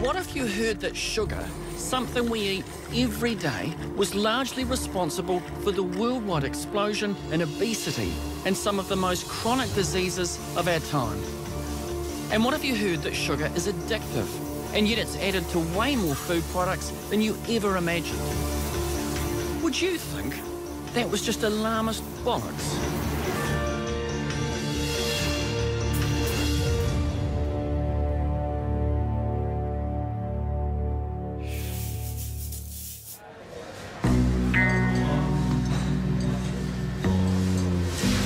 What if you heard that sugar, something we eat every day, was largely responsible for the worldwide explosion in obesity and some of the most chronic diseases of our time? And what if you heard that sugar is addictive, and yet it's added to way more food products than you ever imagined? Would you think that was just alarmist bollocks?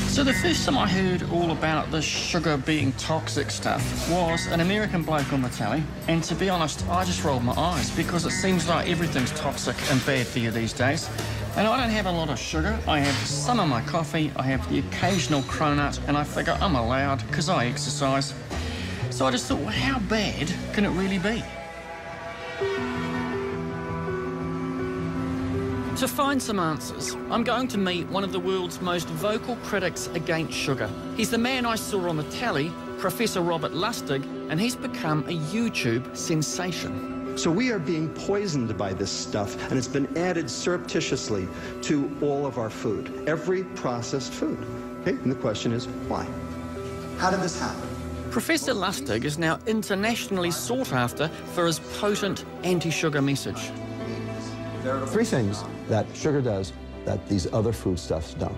So the first time I heard all about the sugar being toxic stuff was an American bloke on the telly, and to be honest, I just rolled my eyes because it seems like everything's toxic and bad for you these days. And I don't have a lot of sugar. I have some in my coffee, I have the occasional cronut, and I figure I'm allowed because I exercise. So I just thought, well, how bad can it really be? To find some answers, I'm going to meet one of the world's most vocal critics against sugar. He's the man I saw on the telly, Professor Robert Lustig, and he's become a YouTube sensation. So we are being poisoned by this stuff, and it's been added surreptitiously to all of our food, every processed food. Okay? And the question is, why? How did this happen? Professor Lustig is now internationally sought after for his potent anti-sugar message. Three things that sugar does that these other foodstuffs don't.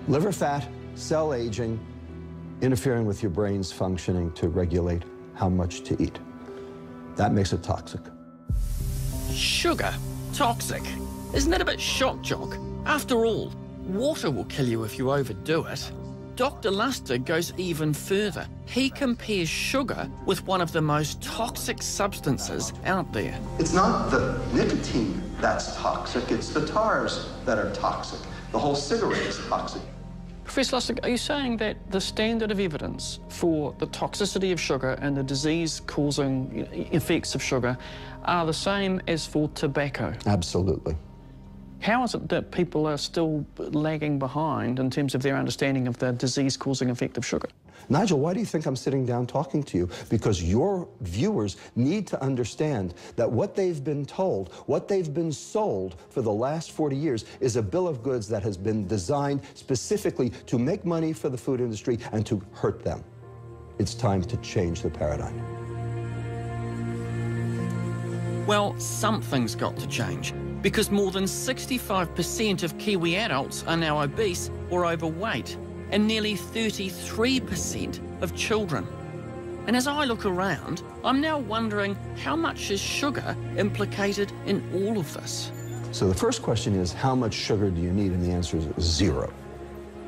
Liver fat, cell aging, interfering with your brain's functioning to regulate how much to eat. That makes it toxic. Sugar? Toxic? Isn't that a bit shock jock? After all, water will kill you if you overdo it. Dr. Lustig goes even further. He compares sugar with one of the most toxic substances out there. It's not the nicotine that's toxic, it's the tars that are toxic. The whole cigarette is toxic. Professor Lustig, are you saying that the standard of evidence for the toxicity of sugar and the disease-causing effects of sugar are the same as for tobacco? Absolutely. How is it that people are still lagging behind in terms of their understanding of the disease-causing effect of sugar? Nigel, why do you think I'm sitting down talking to you? Because your viewers need to understand that what they've been told, what they've been sold for the last 40 years is a bill of goods that has been designed specifically to make money for the food industry and to hurt them. It's time to change the paradigm. Well, something's got to change, because more than 65% of Kiwi adults are now obese or overweight, and nearly 33% of children. And as I look around, I'm now wondering how much is sugar implicated in all of this? So the first question is, how much sugar do you need? And the answer is 0.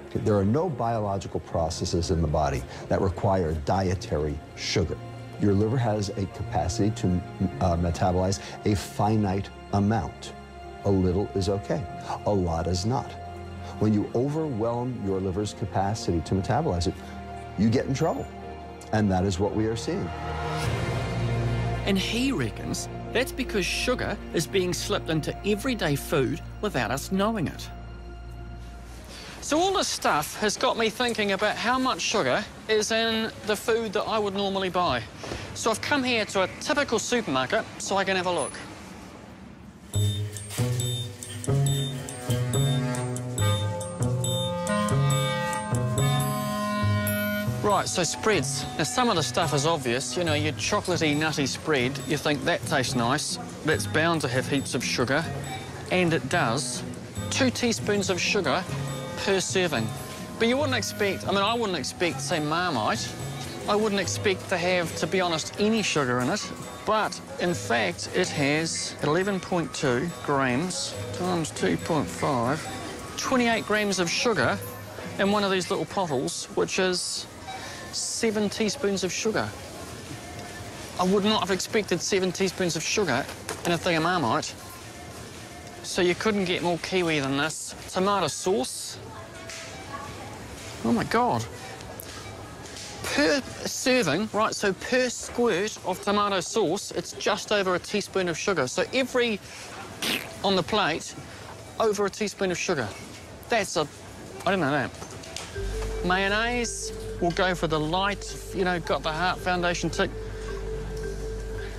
Okay, there are no biological processes in the body that require dietary sugar. Your liver has a capacity to metabolize a finite amount. A little is okay, a lot is not. When you overwhelm your liver's capacity to metabolize it, you get in trouble. And that is what we are seeing. And he reckons that's because sugar is being slipped into everyday food without us knowing it. So all this stuff has got me thinking about how much sugar is in the food that I would normally buy. So I've come here to a typical supermarket so I can have a look. Right, so spreads. Now, some of the stuff is obvious. You know, your chocolatey, nutty spread, you think that tastes nice. That's bound to have heaps of sugar, and it does. 2 teaspoons of sugar per serving. But you wouldn't expect, I wouldn't expect, say, Marmite. I wouldn't expect to have, to be honest, any sugar in it. But, in fact, it has 11.2 grams times 2.5, 28 grams of sugar in one of these little bottles, which is 7 teaspoons of sugar. I would not have expected 7 teaspoons of sugar in a thing of Marmite. So you couldn't get more Kiwi than this. Tomato sauce. Oh, my God. Per serving, right, so per squirt of tomato sauce, it's just over a teaspoon of sugar. So every on the plate, over a teaspoon of sugar. That's a... I didn't know that. Mayonnaise, we'll go for the light, you know, got the Heart Foundation tick.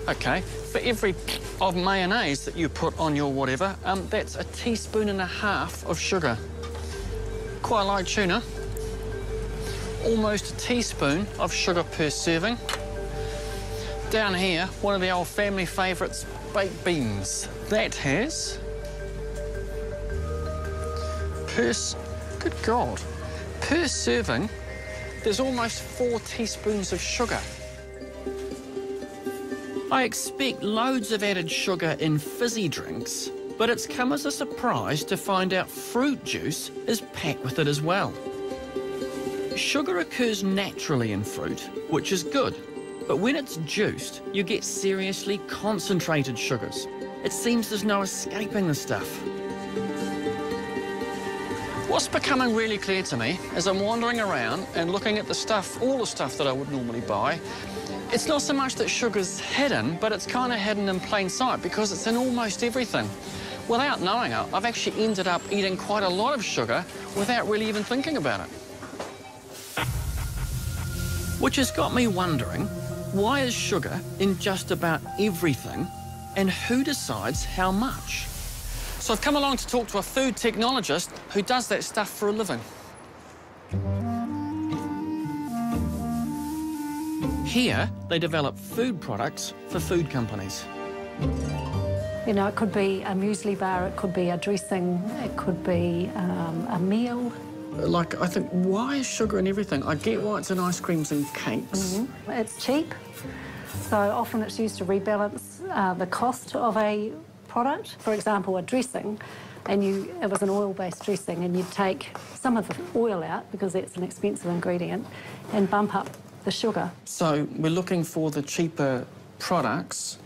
OK, for every of mayonnaise that you put on your whatever, that's 1.5 teaspoons of sugar. Quite like tuna. Almost a teaspoon of sugar per serving. Down here, one of the old family favourites, baked beans. That has... Good God. Per serving, there's almost 4 teaspoons of sugar. I expect loads of added sugar in fizzy drinks, but it's come as a surprise to find out fruit juice is packed with it as well. Sugar occurs naturally in fruit, which is good, but when it's juiced, you get seriously concentrated sugars. It seems there's no escaping the stuff. What's becoming really clear to me as I'm wandering around and looking at the stuff, all the stuff that I would normally buy, it's not so much that sugar's hidden, but it's kind of hidden in plain sight because it's in almost everything. Without knowing it, I've actually ended up eating quite a lot of sugar without really even thinking about it. Which has got me wondering, why is sugar in just about everything, and who decides how much? So I've come along to talk to a food technologist who does that stuff for a living. Here, they develop food products for food companies. You know, it could be a muesli bar, it could be a dressing, it could be a meal. Like, I think, why is sugar in everything? I get why it's in ice creams and cakes. It's cheap, so often it's used to rebalance the cost of a product. For example, a dressing, and it was an oil-based dressing, and you'd take some of the oil out, because it's an expensive ingredient, and bump up the sugar. So we're looking for the cheaper products,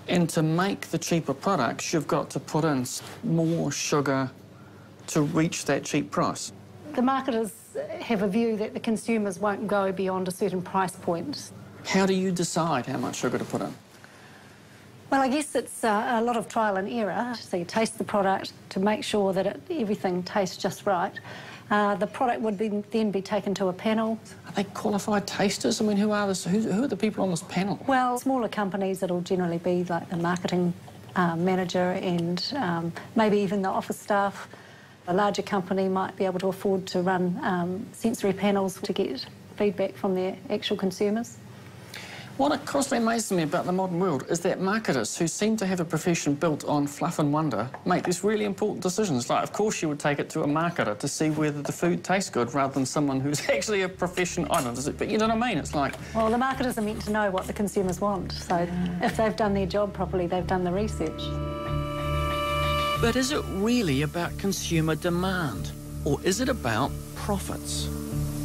and to make the cheaper products, you've got to put in more sugar to reach that cheap price. The marketers have a view that the consumers won't go beyond a certain price point. How do you decide how much sugar to put in? Well, I guess it's a lot of trial and error. So you taste the product to make sure that everything tastes just right. The product would then be taken to a panel. Are they qualified tasters? I mean, who are the people on this panel? Well, smaller companies, it'll generally be like the marketing manager and maybe even the office staff. A larger company might be able to afford to run sensory panels to get feedback from their actual consumers. What constantly amazes me about the modern world is that marketers, who seem to have a profession built on fluff and wonder, make these really important decisions. Like, of course you would take it to a marketer to see whether the food tastes good rather than someone who's actually a profession, I don't know, but you know what I mean? It's like... Well, the marketers are meant to know what the consumers want, so if they've done their job properly, they've done the research. But is it really about consumer demand, or is it about profits?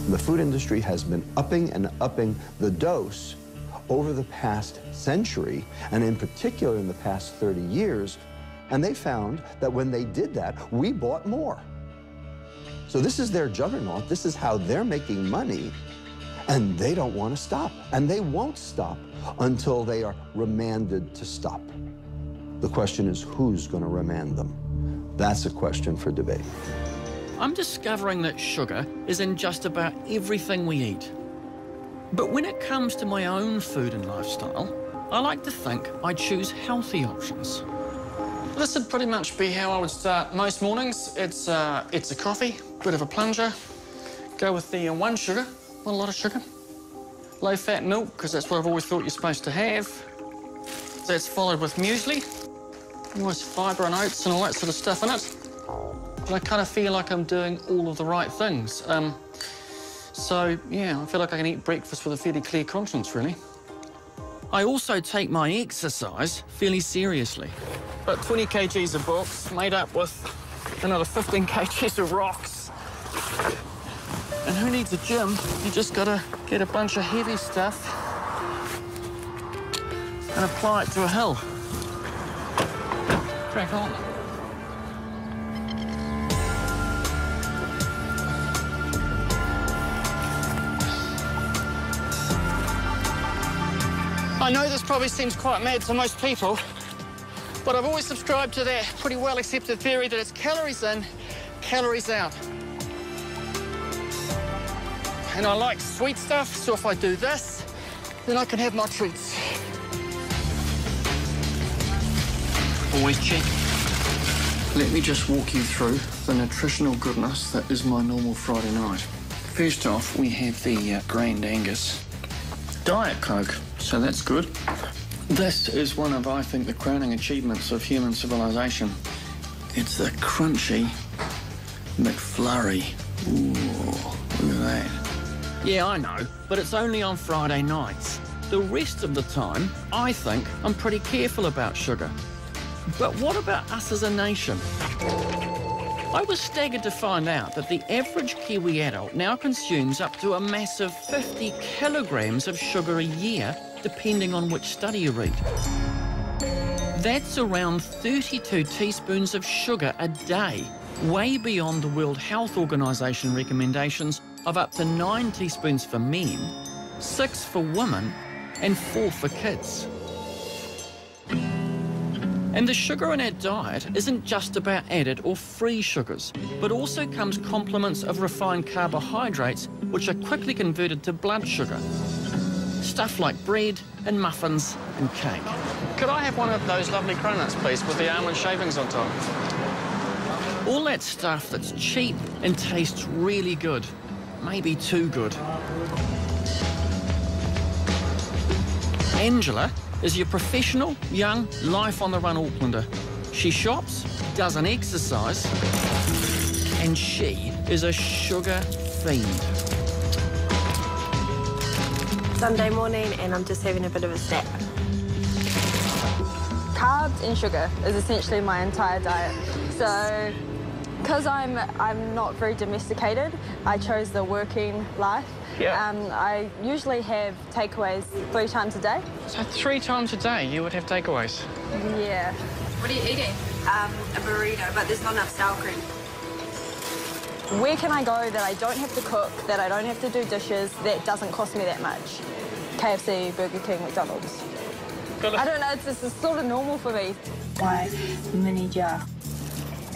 The food industry has been upping and upping the dose over the past century, and in particular in the past 30 years, and they found that when they did that, we bought more. So this is their juggernaut, this is how they're making money, and they don't want to stop, and they won't stop until they are remanded to stop. The question is, who's going to remand them? That's a question for debate. I'm discovering that sugar is in just about everything we eat. But when it comes to my own food and lifestyle, I like to think I choose healthy options. This would pretty much be how I would start most mornings. It's a coffee, bit of a plunger. Go with the one sugar, not a lot of sugar. Low-fat milk, because that's what I've always thought you're supposed to have. That's followed with muesli. Almost fibre and oats and all that sort of stuff in it. But I kind of feel like I'm doing all of the right things. So, yeah, I feel like I can eat breakfast with a fairly clear conscience, really. I also take my exercise fairly seriously. About 20 kgs of books, made up with another 15 kgs of rocks. And who needs a gym? You just gotta get a bunch of heavy stuff and apply it to a hill. Crack on. I know this probably seems quite mad to most people, but I've always subscribed to that pretty well-accepted theory that it's calories in, calories out. And I like sweet stuff, so if I do this, then I can have my treats. Always check. Let me just walk you through the nutritional goodness that is my normal Friday night. First off, we have the Grand Angus Diet Coke, so that's good. This is one of, I think, the crowning achievements of human civilization. It's the crunchy McFlurry. Ooh, look at that. Yeah, I know, but it's only on Friday nights. The rest of the time, I think I'm pretty careful about sugar. But what about us as a nation? I was staggered to find out that the average Kiwi adult now consumes up to a massive 50 kilograms of sugar a year, depending on which study you read. That's around 32 teaspoons of sugar a day, way beyond the World Health Organization recommendations of up to 9 teaspoons for men, 6 for women, and 4 for kids. And the sugar in our diet isn't just about added or free sugars, but also comes complements of refined carbohydrates, which are quickly converted to blood sugar. Stuff like bread and muffins and cake. Could I have one of those lovely cronuts, please, with the almond shavings on top? All that stuff that's cheap and tastes really good. Maybe too good. Angela is your professional, young, life-on-the-run Aucklander. She shops, doesn't exercise, and she is a sugar fiend. Sunday morning, and I'm just having a bit of a snack. Carbs and sugar is essentially my entire diet. So, because I'm not very domesticated, I chose the working life. Yeah. I usually have takeaways 3 times a day. So 3 times a day you would have takeaways? Yeah. What are you eating? A burrito, but there's not enough sour cream. Where can I go that I don't have to cook, that I don't have to do dishes, that doesn't cost me that much? KFC, Burger King, McDonald's. I don't know, it's sort of normal for me. Why mini jar?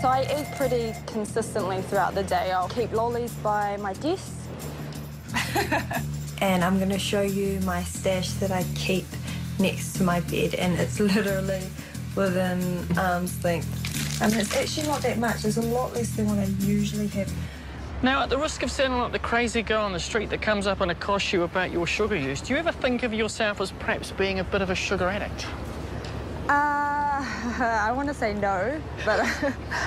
So I eat pretty consistently throughout the day. I'll keep lollies by my desk. And I'm going to show you my stash that I keep next to my bed, and it's literally within arm's length. And it's actually not that much. It's a lot less than what I usually have. Now, at the risk of sounding like the crazy girl on the street that comes up and accosts you about your sugar use, do you ever think of yourself as perhaps being a bit of a sugar addict? I want to say no, but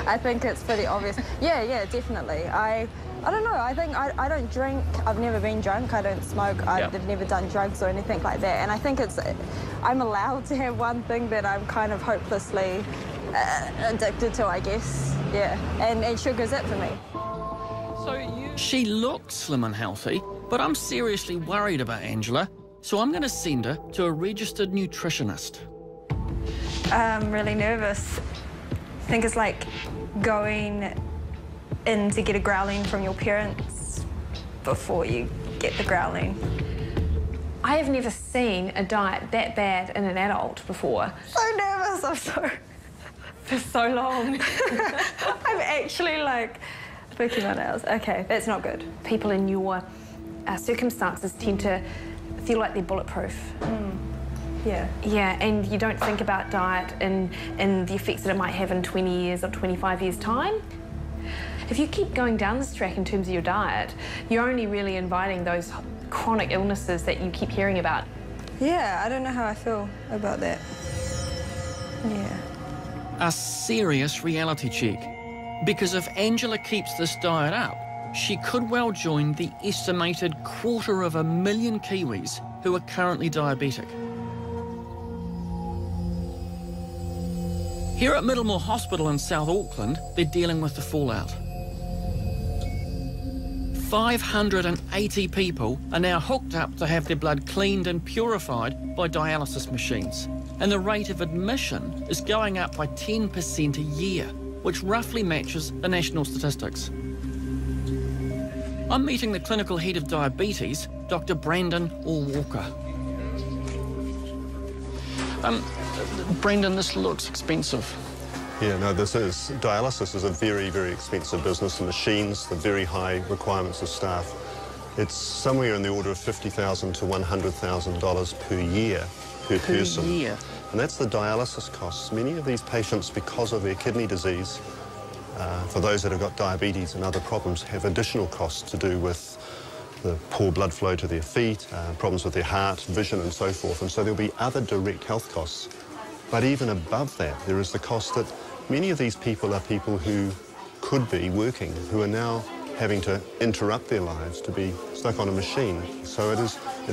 I think it's pretty obvious. Yeah, definitely. I don't know. I think I don't drink. I've never been drunk. I don't smoke. I've never done drugs or anything like that. And I think I'm allowed to have one thing that I'm kind of hopelessly addicted to, I guess. Yeah, and sugar's it for me. She looks slim and healthy, but I'm seriously worried about Angela, so I'm going to send her to a registered nutritionist. I'm really nervous. I think it's like going in to get a growling from your parents before you get the growling. I have never seen a diet that bad in an adult before. So nervous, I'm so... For so long. I'm actually like picking my nails. Okay, that's not good. People in your circumstances tend to feel like they're bulletproof. Yeah. Yeah, and you don't think about diet and the effects that it might have in 20 years or 25 years' time. If you keep going down this track in terms of your diet, you're only really inviting those chronic illnesses that you keep hearing about. Yeah, I don't know how I feel about that. Yeah. A serious reality check. Because if Angela keeps this diet up, she could well join the estimated 250,000 Kiwis who are currently diabetic. Here at Middlemore Hospital in South Auckland, they're dealing with the fallout. 580 people are now hooked up to have their blood cleaned and purified by dialysis machines. And the rate of admission is going up by 10% a year, which roughly matches the national statistics. I'm meeting the clinical head of diabetes, Dr. Brandon Walker. Brendan, this looks expensive. Yeah, no, dialysis is a very, very expensive business. The machines, the very high requirements of staff. It's somewhere in the order of $50,000 to $100,000 per year per person. Per year? and that's the dialysis costs. Many of these patients, because of their kidney disease, for those that have got diabetes and other problems, have additional costs to do with the poor blood flow to their feet, problems with their heart, vision and so forth, and so there'll be other direct health costs. But even above that, there is the cost that many of these people are people who could be working, who are now having to interrupt their lives to be stuck on a machine. So it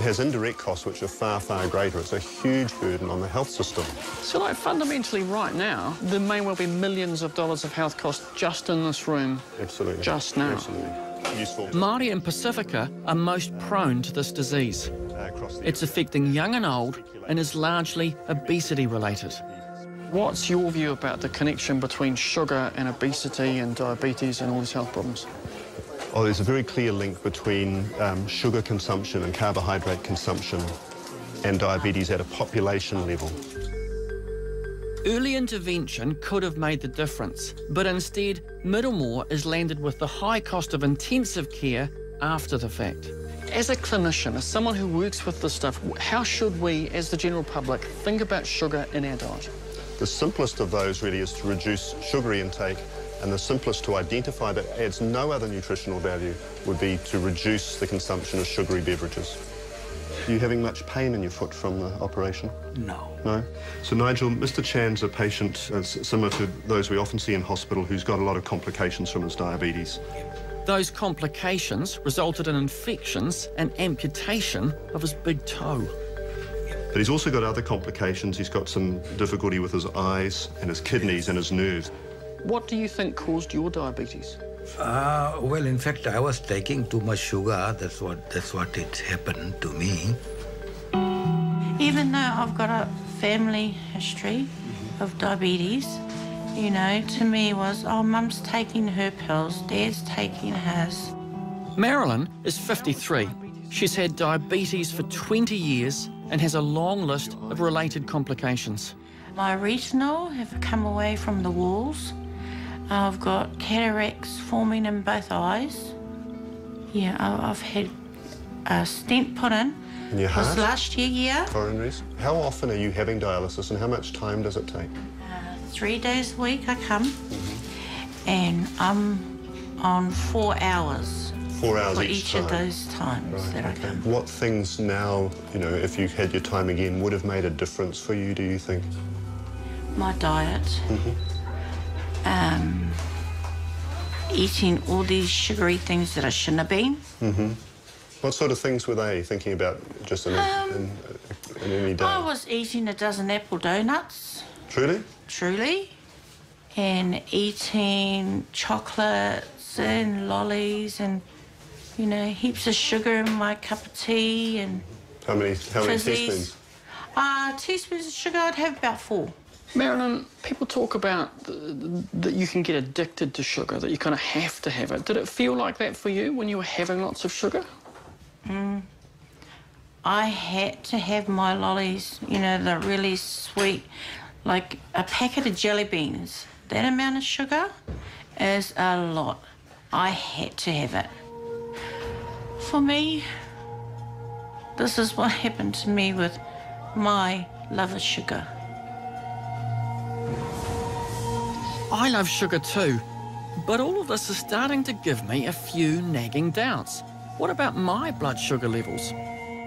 has indirect costs which are far, far greater. It's a huge burden on the health system. So, like, fundamentally right now, there may well be millions of dollars of health costs just in this room. Absolutely. Just now. Absolutely. Useful. Māori and Pacifica are most prone to this disease. It's affecting young and old and is largely obesity-related. What's your view about the connection between sugar and obesity and diabetes and all these health problems? Oh, there's a very clear link between sugar consumption and carbohydrate consumption and diabetes at a population level. Early intervention could have made the difference, but instead, Middlemore is landed with the high cost of intensive care after the fact. As a clinician, as someone who works with this stuff, how should we, as the general public, think about sugar in our diet? The simplest of those really is to reduce sugary intake, and the simplest to identify that adds no other nutritional value would be to reduce the consumption of sugary beverages. Are you having much pain in your foot from the operation? No. No? So, Nigel, Mr. Chan's a patient similar to those we often see in hospital who's got a lot of complications from his diabetes. Those complications resulted in infections and amputation of his big toe. But he's also got other complications. He's got some difficulty with his eyes and his kidneys and his nerves. What do you think caused your diabetes? Well, in fact, I was taking too much sugar. That's what it happened to me. Even though I've got a family history of diabetes, you know, to me was, oh, Mum's taking her pills, Dad's taking his. Marilyn is 53. She's had diabetes for 20 years and has a long list of related complications. My retinal have come away from the walls. I've got cataracts forming in both eyes. Yeah, I've had a stent put in. In your heart? Was last year, yeah. Coronaries. How often are you having dialysis and how much time does it take? 3 days a week I come, and I'm on 4 hours. 4 hours for each of those times that I come. What things now, you know, if you had your time again, would have made a difference for you, do you think? My diet. Eating all these sugary things that I shouldn't have been. What sort of things were they thinking about just in any day? I was eating a dozen apple donuts. Truly? Truly. And eating chocolates and lollies and, you know, heaps of sugar in my cup of tea and How many teaspoons? Teaspoons of sugar, I'd have about 4. Marilyn, people talk about that you can get addicted to sugar, that you kind of have to have it. Did it feel like that for you when you were having lots of sugar? I had to have my lollies, you know, the really sweet, like a packet of jelly beans. That amount of sugar is a lot. I had to have it. For me, this is what happened to me with my love of sugar. I love sugar too, but all of this is starting to give me a few nagging doubts. What about my blood sugar levels?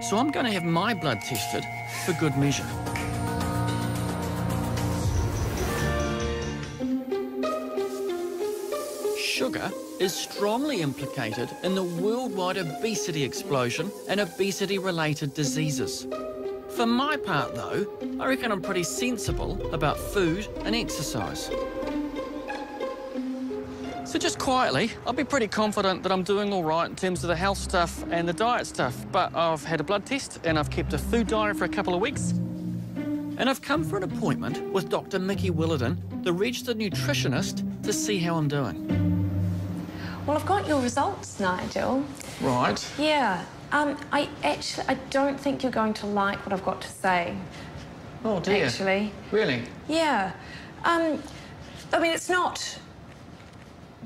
So I'm going to have my blood tested for good measure. Sugar is strongly implicated in the worldwide obesity explosion and obesity-related diseases. For my part, though, I reckon I'm pretty sensible about food and exercise. So just quietly, I'll be pretty confident that I'm doing all right in terms of the health stuff and the diet stuff, but I've had a blood test and I've kept a food diary for a couple of weeks. And I've come for an appointment with Dr. Mickey Willardon, the registered nutritionist, to see how I'm doing. Well, I've got your results, Nigel. Right. Yeah. I don't think you're going to like what I've got to say. Oh, dear. Actually. Really? Yeah. I mean, it's not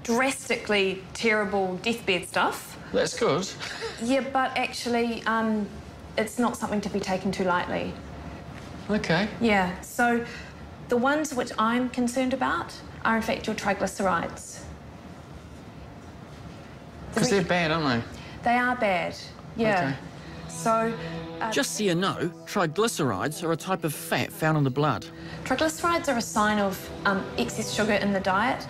drastically terrible deathbed stuff. That's good. Yeah, but actually, it's not something to be taken too lightly. Okay. Yeah, so the ones which I'm concerned about are in fact your triglycerides. Because they're bad, aren't they? They are bad, yeah. Okay. So... just so you know, triglycerides are a type of fat found in the blood. Triglycerides are a sign of excess sugar in the diet.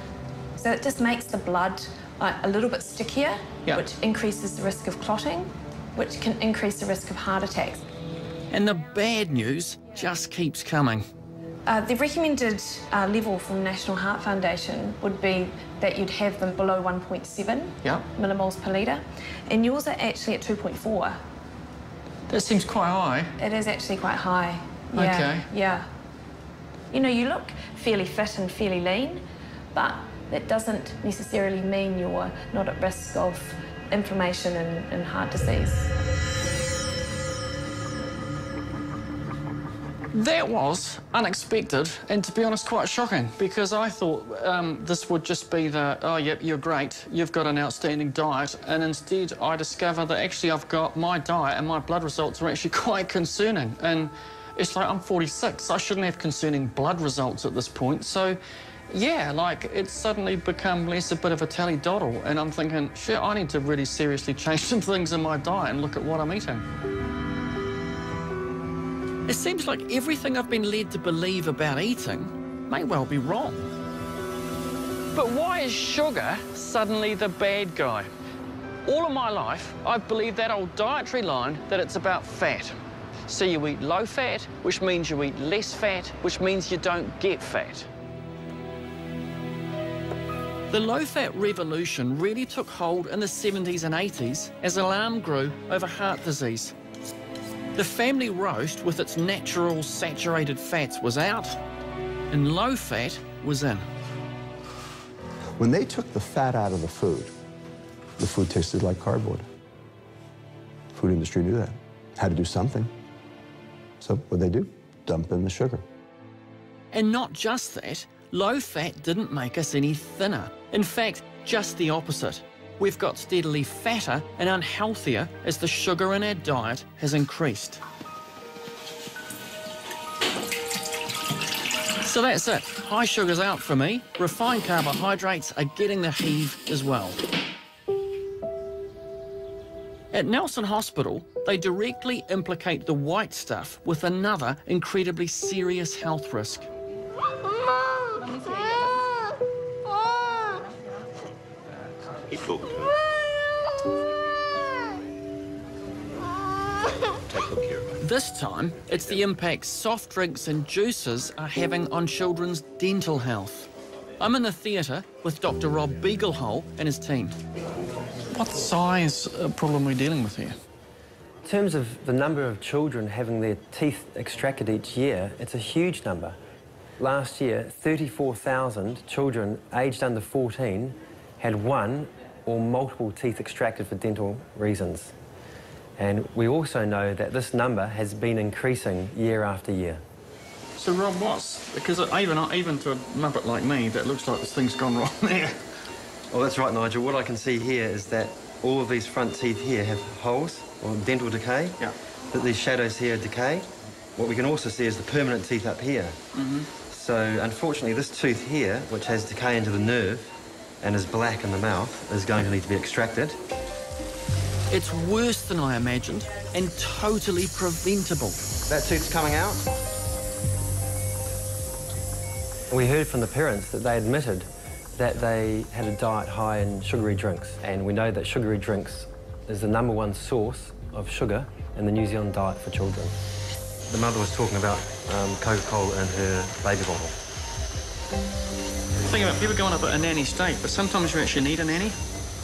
So it just makes the blood a little bit stickier, which increases the risk of clotting, which can increase the risk of heart attacks. And the bad news just keeps coming. The recommended level from the National Heart Foundation would be that you'd have them below 1.7 millimoles per litre, and yours are actually at 2.4. That seems quite high. It is actually quite high. Yeah, okay. Yeah. You know, you look fairly fit and fairly lean, but that doesn't necessarily mean you're not at risk of inflammation and heart disease. That was unexpected and, to be honest, quite shocking, because I thought this would just be the, oh, yep, you're great, you've got an outstanding diet, and instead I discover that actually I've got my diet and my blood results are actually quite concerning. And it's like, I'm 46, I shouldn't have concerning blood results at this point. So, yeah, like, it's suddenly become less a bit of a tally doddle, and I'm thinking, shit, I need to really seriously change some things in my diet and look at what I'm eating. It seems like everything I've been led to believe about eating may well be wrong. But why is sugar suddenly the bad guy? All of my life, I've believed that old dietary line that it's about fat. So you eat low fat, which means you eat less fat, which means you don't get fat. The low-fat revolution really took hold in the 70s and 80s as alarm grew over heart disease. The family roast with its natural saturated fats was out and low fat was in. When they took the fat out of the food tasted like cardboard. Food industry knew that. Had to do something. So what'd they do? Dump in the sugar. And not just that, low fat didn't make us any thinner. In fact, just the opposite. We've got steadily fatter and unhealthier as the sugar in our diet has increased. So that's it. High sugar's out for me. Refined carbohydrates are getting the heave as well. At Nelson Hospital, they directly implicate the white stuff with another incredibly serious health risk. Keep talking to her. Take good care of her. This time, it's the impact soft drinks and juices are having on children's dental health. I'm in the theatre with Dr. Rob Beaglehole and his team. What size problem are we dealing with here? In terms of the number of children having their teeth extracted each year, it's a huge number. Last year, 34,000 children aged under 14 had one or multiple teeth extracted for dental reasons. And we also know that this number has been increasing year after year. So, Rob, because even to a muppet like me, that looks like this thing's gone wrong there. Well, that's right, Nigel. What I can see here is that all of these front teeth here have holes, or dental decay. Yeah. That these shadows here are decayed. What we can also see is the permanent teeth up here. Mm-hmm. So, unfortunately, this tooth here, which has decay into the nerve and is black in the mouth, is going to need to be extracted. It's worse than I imagined and totally preventable. That tooth's coming out. We heard from the parents that they admitted that they had a diet high in sugary drinks, and we know that sugary drinks is the #1 source of sugar in the New Zealand diet for children. The mother was talking about Coca-Cola in her baby bottle. Think about people going up at a nanny state, but sometimes you actually need a nanny.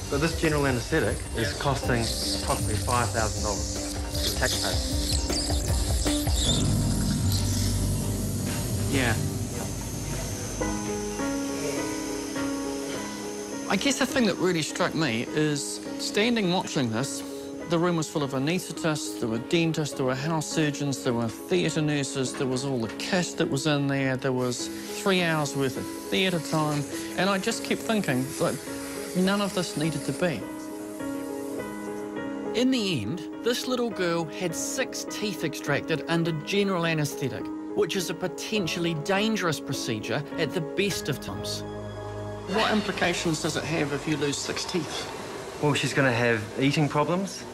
But this general anaesthetic is costing approximately $5,000 to taxpayers. Yeah. I guess the thing that really struck me is standing watching this, the room was full of anaesthetists, there were dentists, there were house surgeons, there were theatre nurses, there was all the kit that was in there was 3 hours worth of theatre time, and I just kept thinking, like, none of this needed to be. In the end, this little girl had 6 teeth extracted under general anaesthetic. which is a potentially dangerous procedure at the best of times. What implications does it have if you lose 6 teeth? Well, she's going to have eating problems,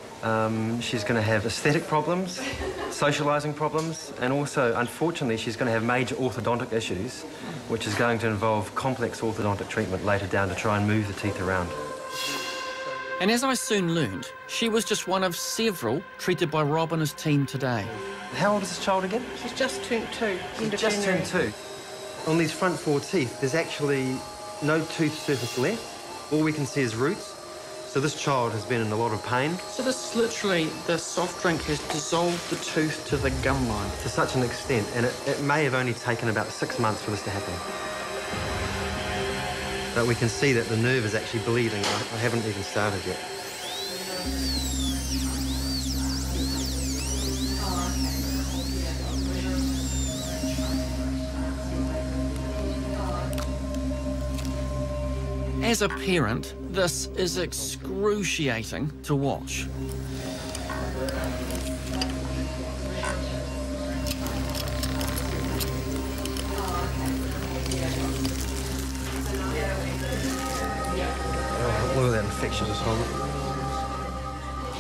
she's going to have aesthetic problems, socialising problems, and also, unfortunately, she's going to have major orthodontic issues, which is going to involve complex orthodontic treatment later down to try and move the teeth around. And as I soon learned, she was just one of several treated by Rob and his team today. How old is this child again? She's just turned 2. Just turned 2. On these front 4 teeth, there's actually no tooth surface left. All we can see is roots. So this child has been in a lot of pain. So this literally, the soft drink has dissolved the tooth to the gum line. To such an extent, and it may have only taken about 6 months for this to happen. But we can see that the nerve is actually bleeding. I haven't even started yet. As a parent, this is excruciating to watch. Look at that infectious as well.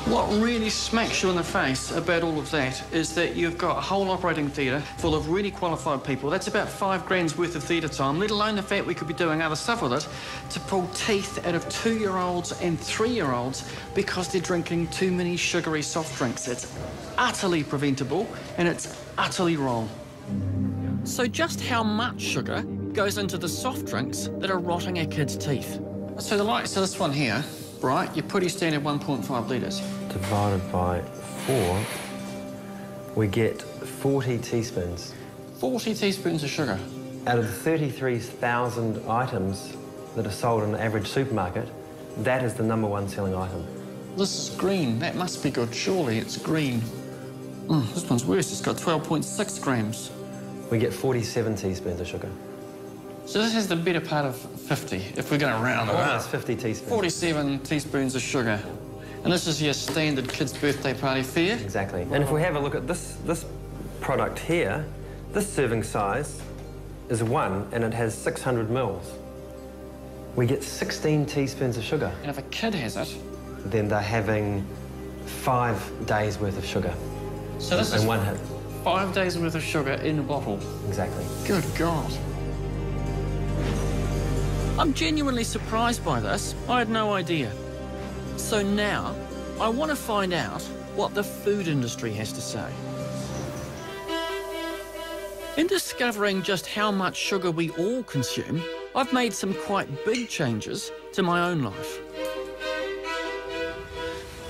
What really smacks you in the face about all of that is that you've got a whole operating theatre full of really qualified people. That's about 5 grand's worth of theatre time, let alone the fact we could be doing other stuff with it, to pull teeth out of 2-year-olds and 3-year-olds because they're drinking too many sugary soft drinks. It's utterly preventable and it's utterly wrong. So just how much sugar goes into the soft drinks that are rotting our kids' teeth? So the likes of this one here, right, your pretty standard 1.5 litres. Divided by 4, we get 40 teaspoons. 40 teaspoons of sugar. Out of the 33,000 items that are sold in an average supermarket, that is the #1 selling item. This is green. That must be good. Surely it's green. This one's worse. It's got 12.6 grams. We get 47 teaspoons of sugar. So this has the better part of 50, if we're going to round it up. Almost 50 teaspoons. 47 teaspoons of sugar. And this is your standard kid's birthday party fare? Exactly. And if we have a look at this product here, this serving size is 1 and it has 600 mils. We get 16 teaspoons of sugar. And if a kid has it? Then they're having 5 days worth of sugar. So this is in one hit. 5 days worth of sugar in a bottle? Exactly. Good God. I'm genuinely surprised by this. I had no idea. So now, I want to find out what the food industry has to say. In discovering just how much sugar we all consume, I've made some quite big changes to my own life.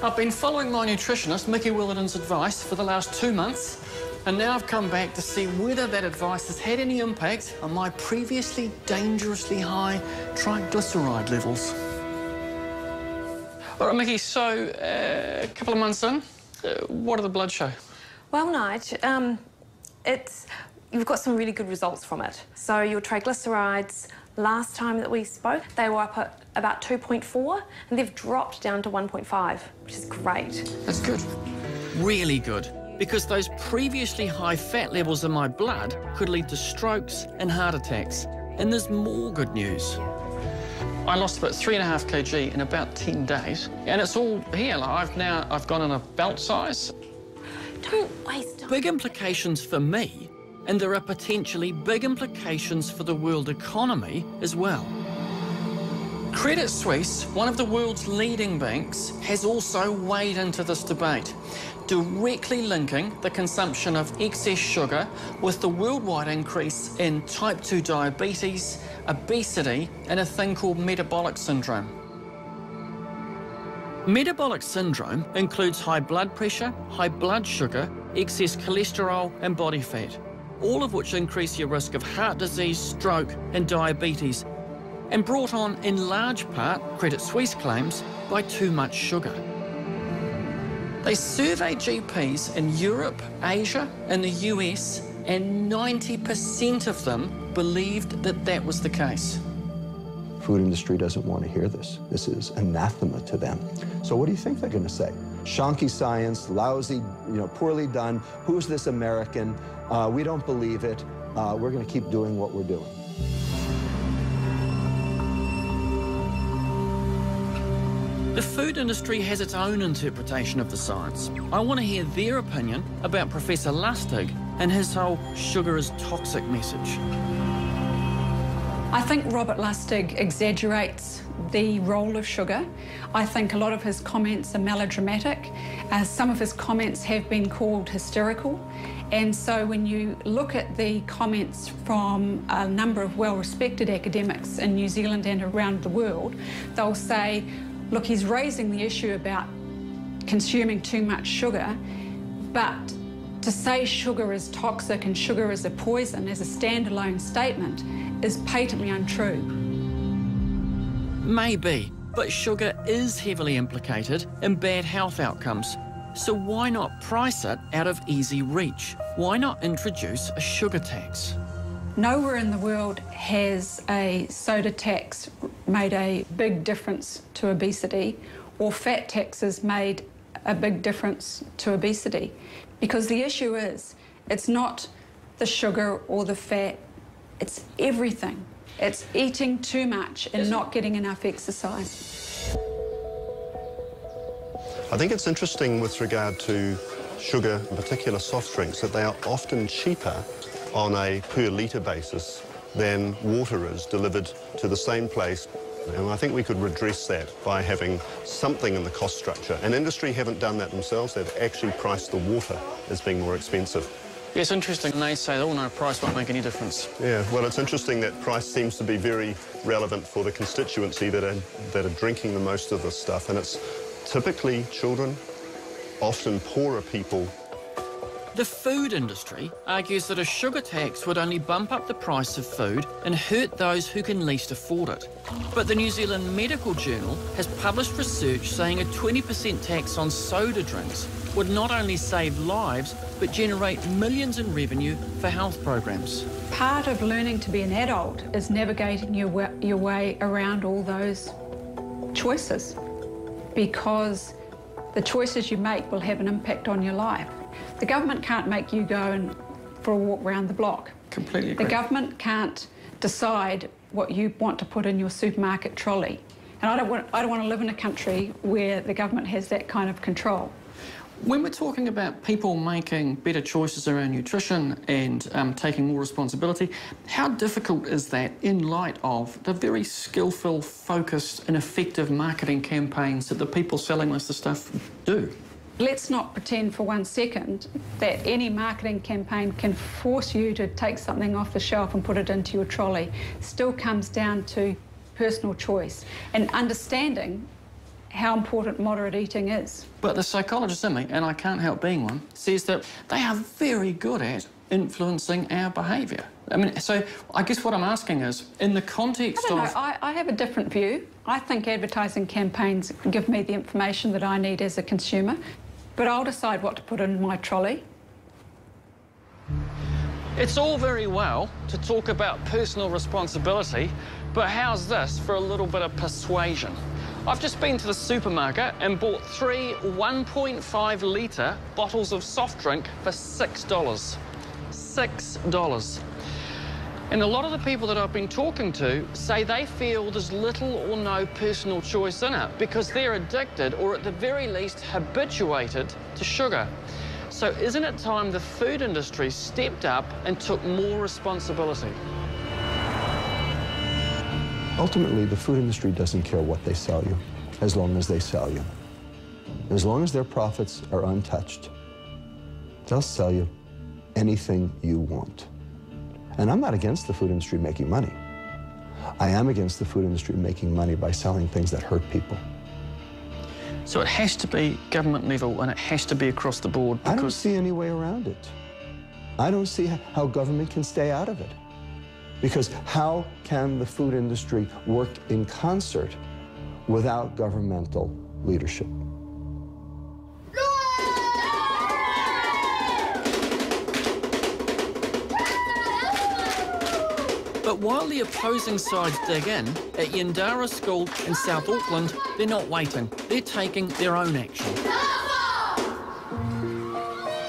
I've been following my nutritionist, Mickey Willardon's advice, for the last 2 months, and now I've come back to see whether that advice has had any impact on my previously dangerously high triglyceride levels. All right, Mickey, so a couple of months in, what did the blood show? Well, Nige, you've got some really good results from it. So your triglycerides, last time that we spoke, they were up at about 2.4, and they've dropped down to 1.5, which is great. That's good. Really good. Because those previously high fat levels in my blood could lead to strokes and heart attacks. And there's more good news. I lost about 3.5 kg in about 10 days. And it's all here. Like I've gone in a belt size. Don't waste time. Big implications for me, and there are potentially big implications for the world economy as well. Credit Suisse, one of the world's leading banks, has also weighed into this debate, directly linking the consumption of excess sugar with the worldwide increase in type 2 diabetes, obesity, and a thing called metabolic syndrome. Metabolic syndrome includes high blood pressure, high blood sugar, excess cholesterol, and body fat, all of which increase your risk of heart disease, stroke, and diabetes, and brought on in large part, Credit Suisse claims, by too much sugar. They surveyed GPs in Europe, Asia, and the US, and 90% of them believed that that was the case. Food industry doesn't want to hear this. This is anathema to them. So what do you think they're going to say? Shonky science, lousy, poorly done. Who's this American? We don't believe it. We're going to keep doing what we're doing. The food industry has its own interpretation of the science. I want to hear their opinion about Professor Lustig and his whole sugar is toxic message. I think Robert Lustig exaggerates the role of sugar. I think a lot of his comments are melodramatic. Some of his comments have been called hysterical. And so when you look at the comments from a number of well-respected academics in New Zealand and around the world, they'll say, look, he's raising the issue about consuming too much sugar, but to say sugar is toxic and sugar is a poison as a standalone statement is patently untrue. Maybe, but sugar is heavily implicated in bad health outcomes. So why not price it out of easy reach? Why not introduce a sugar tax? Nowhere in the world has a soda tax made a big difference to obesity, or fat taxes made a big difference to obesity. Because the issue is, it's not the sugar or the fat, it's everything. It's eating too much and not getting enough exercise. I think it's interesting with regard to sugar, in particular soft drinks, that they are often cheaper on a per litre basis than water is delivered to the same place. And I think we could redress that by having something in the cost structure. And industry haven't done that themselves. They've actually priced the water as being more expensive. Yeah, it's interesting. They say, oh, no, price won't make any difference. Yeah, well, it's interesting that price seems to be very relevant for the constituency that are drinking the most of this stuff. And it's typically children, often poorer people. The food industry argues that a sugar tax would only bump up the price of food and hurt those who can least afford it. But the New Zealand Medical Journal has published research saying a 20% tax on soda drinks would not only save lives, but generate millions in revenue for health programs. Part of learning to be an adult is navigating your way around all those choices, because the choices you make will have an impact on your life. The government can't make you go for a walk around the block. Completely agree. The government can't decide what you want to put in your supermarket trolley. And I don't want to live in a country where the government has that kind of control. When we're talking about people making better choices around nutrition and taking more responsibility, how difficult is that in light of the very skillful, focused and effective marketing campaigns that the people selling this stuff do? Let's not pretend for 1 second that any marketing campaign can force you to take something off the shelf and put it into your trolley. It still comes down to personal choice and understanding how important moderate eating is. But the psychologist in me, and I can't help being one, says that they are very good at influencing our behaviour. I mean, so I guess what I'm asking is, in the context of... I have a different view. I think advertising campaigns give me the information that I need as a consumer, but I'll decide what to put in my trolley. It's all very well to talk about personal responsibility, but how's this for a little bit of persuasion? I've just been to the supermarket and bought 3 1.5 litre bottles of soft drink for $6. $6. And a lot of the people that I've been talking to say they feel there's little or no personal choice in it because they're addicted or at the very least habituated to sugar. So isn't it time the food industry stepped up and took more responsibility? Ultimately, the food industry doesn't care what they sell you, as long as they sell you. As long as their profits are untouched, they'll sell you anything you want. And I'm not against the food industry making money. I am against the food industry making money by selling things that hurt people. So it has to be government level and it has to be across the board because... I don't see any way around it. I don't see how government can stay out of it. Because how can the food industry work in concert without governmental leadership? But while the opposing sides dig in, at Yandara School in South Auckland, they're not waiting. They're taking their own action.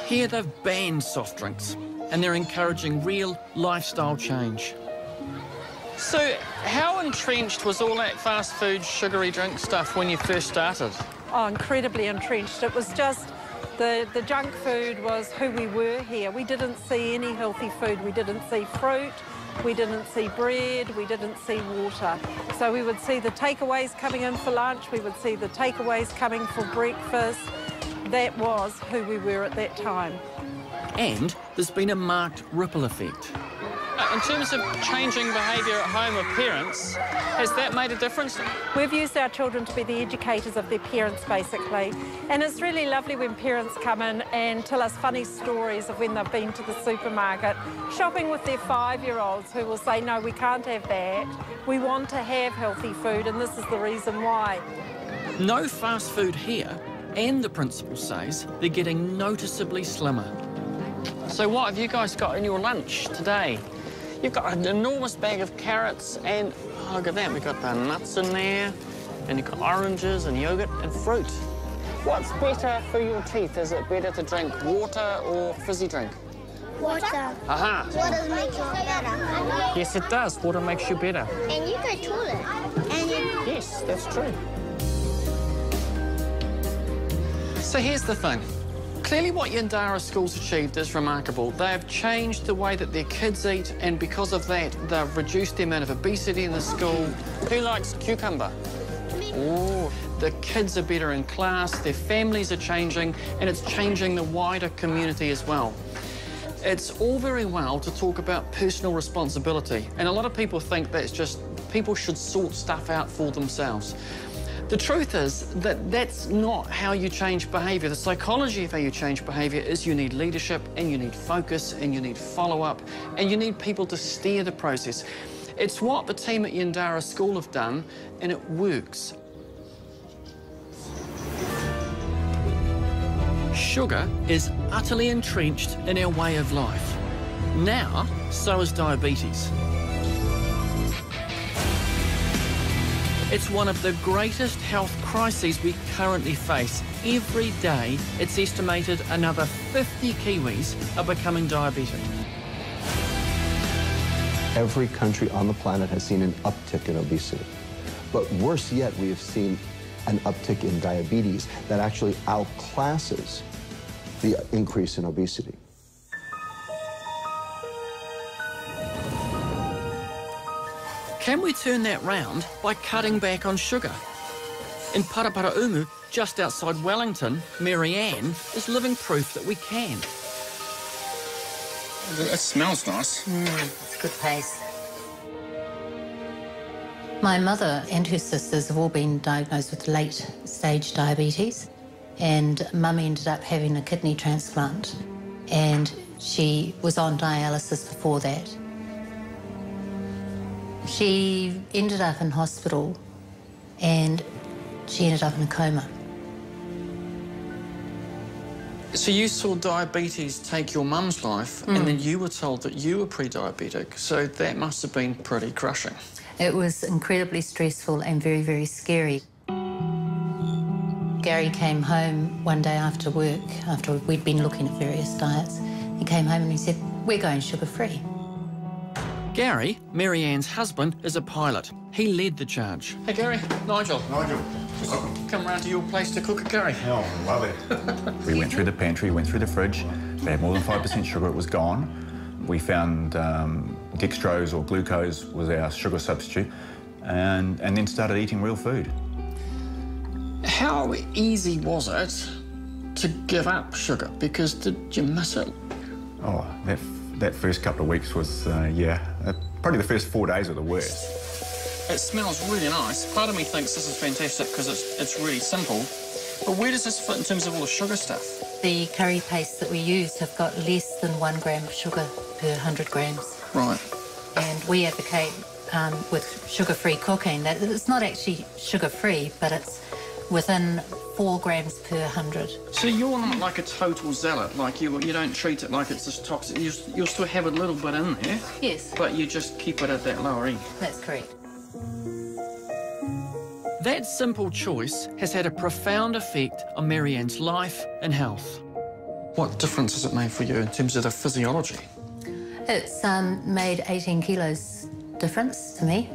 Here they've banned soft drinks and they're encouraging real lifestyle change. So how entrenched was all that fast food, sugary drink stuff when you first started? Oh, incredibly entrenched. It was just the junk food was who we were here. We didn't see any healthy food. We didn't see fruit. We didn't see bread. We didn't see water. So we would see the takeaways coming in for lunch. We would see the takeaways coming for breakfast. That was who we were at that time. And there's been a marked ripple effect. In terms of changing behaviour at home of parents, has that made a difference? We've used our children to be the educators of their parents, basically. And it's really lovely when parents come in and tell us funny stories of when they've been to the supermarket, shopping with their 5-year-olds who will say, no, we can't have that. We want to have healthy food, and this is the reason why. No fast food here, and the principal says they're getting noticeably slimmer. So what have you guys got in your lunch today? You've got an enormous bag of carrots and, oh, look at that, we've got the nuts in there, and you've got oranges and yogurt and fruit. What's better for your teeth? Is it better to drink water or fizzy drink? Water. Aha. Water makes you better. Yes, it does. Water makes you better. And you go toilet. And you... Yes, that's true. So here's the thing. Clearly what Yandara School's achieved is remarkable. They have changed the way that their kids eat, and because of that, they've reduced the amount of obesity in the school. Who likes cucumber? Oh, the kids are better in class, their families are changing, and it's changing the wider community as well. It's all very well to talk about personal responsibility, and a lot of people think that's just people should sort stuff out for themselves. The truth is that that's not how you change behaviour. The psychology of how you change behaviour is you need leadership, and you need focus, and you need follow-up, and you need people to steer the process. It's what the team at Yandara School have done, and it works. Sugar is utterly entrenched in our way of life. Now, so is diabetes. It's one of the greatest health crises we currently face. Every day, it's estimated another 50 Kiwis are becoming diabetic. Every country on the planet has seen an uptick in obesity. But worse yet, we have seen an uptick in diabetes that actually outclasses the increase in obesity. Can we turn that round by cutting back on sugar? In Paraparaumu, just outside Wellington, Mary Ann is living proof that we can. It smells nice. It's a good paste. My mother and her sisters have all been diagnosed with late-stage diabetes, and Mum ended up having a kidney transplant, and she was on dialysis before that. She ended up in hospital, and she ended up in a coma. So you saw diabetes take your mum's life, and then you were told that you were pre-diabetic, so that must have been pretty crushing. It was incredibly stressful and very, very scary. Gary came home one day after work, after we'd been looking at various diets. He came home and he said, "We're going sugar-free." Gary, Mary Ann's husband, is a pilot. He led the charge. Hey, Gary. Nigel. Nigel. Come round to your place to cook a curry. Oh, love it. We went through the pantry, went through the fridge. They had more than 5% sugar, it was gone. We found dextrose or glucose was our sugar substitute, and then started eating real food. How easy was it to give up sugar? Because did you miss it? Oh, that first couple of weeks was, probably the first 4 days were the worst. It smells really nice. Part of me thinks this is fantastic because it's really simple. But where does this fit in terms of all the sugar stuff? The curry paste that we use have got less than 1 gram of sugar per 100 grams. Right. And we advocate with sugar-free cooking that it's not actually sugar-free, but it's within 4 grams per 100. So you're not like a total zealot, like you don't treat it like it's just toxic. You'll still have a little bit in there. Yes. But you just keep it at that lower end. That's correct. That simple choice has had a profound effect on Mary Ann's life and health. What difference has it made for you in terms of the physiology? It's made 18 kilos difference to me.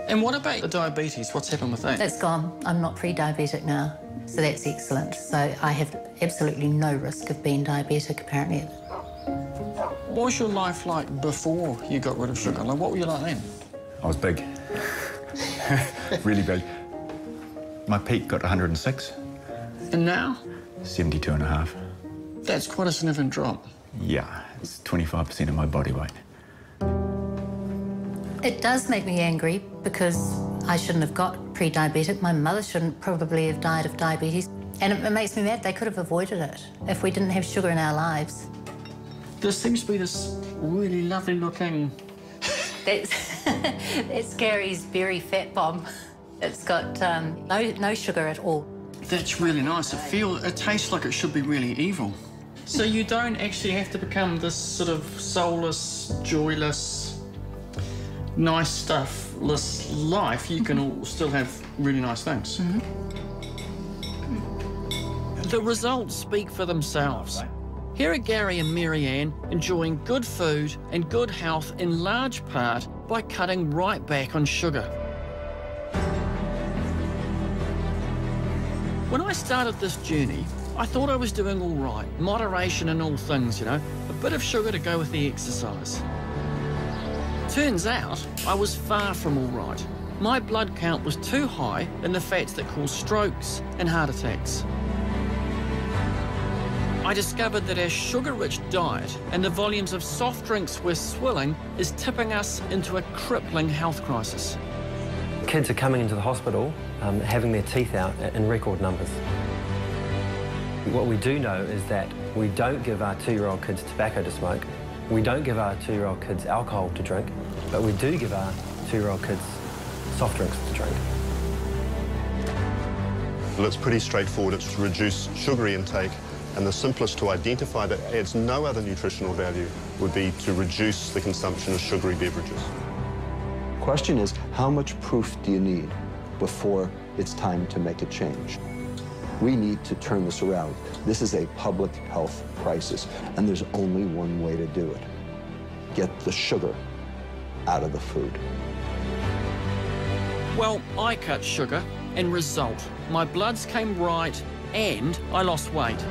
And what about the diabetes? What's happened with that? That's gone. I'm not pre-diabetic now, so that's excellent. So I have absolutely no risk of being diabetic, apparently. What was your life like before you got rid of sugar? Like, what were you like then? I was big. Really big. My peak got 106. And now? 72.5. That's quite a significant drop. Yeah, it's 25% of my body weight. It does make me angry because I shouldn't have got pre-diabetic. My mother shouldn't probably have died of diabetes. And it makes me mad they could have avoided it if we didn't have sugar in our lives. There seems to be this really lovely looking... That's Gary's berry fat bomb. It's got no sugar at all. That's really nice. It tastes like it should be really evil. So you don't actually have to become this sort of soulless, joyless, nice stuff-less life. You can still have really nice things. The results speak for themselves. Here are Gary and Marianne enjoying good food and good health in large part by cutting right back on sugar. When I started this journey, I thought I was doing all right, moderation in all things, you know, a bit of sugar to go with the exercise. Turns out I was far from all right. My blood count was too high in the fats that cause strokes and heart attacks. I discovered that our sugar-rich diet and the volumes of soft drinks we're swilling is tipping us into a crippling health crisis. Kids are coming into the hospital having their teeth out in record numbers. What we do know is that we don't give our 2-year-old kids tobacco to smoke, we don't give our 2-year-old kids alcohol to drink, but we do give our 2-year-old kids soft drinks to drink. Well, it's pretty straightforward. It's to reduce sugary intake, and the simplest to identify that adds no other nutritional value would be to reduce the consumption of sugary beverages. The question is, how much proof do you need before it's time to make a change? We need to turn this around. This is a public health crisis, and there's only one way to do it. Get the sugar out of the food. Well, I cut sugar, and result, my bloods came right and I lost weight.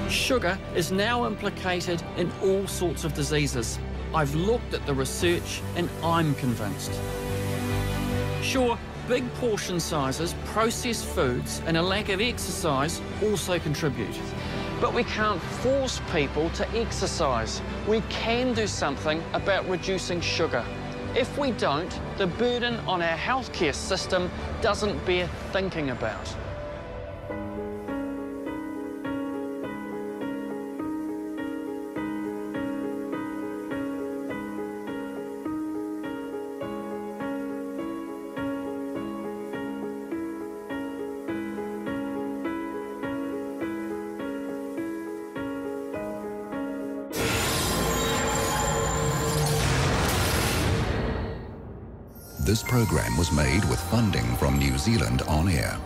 Sugar is now implicated in all sorts of diseases. I've looked at the research and I'm convinced. Sure, big portion sizes, processed foods and a lack of exercise also contribute. But we can't force people to exercise. We can do something about reducing sugar. If we don't, the burden on our healthcare system doesn't bear thinking about. This program was made with funding from New Zealand On Air.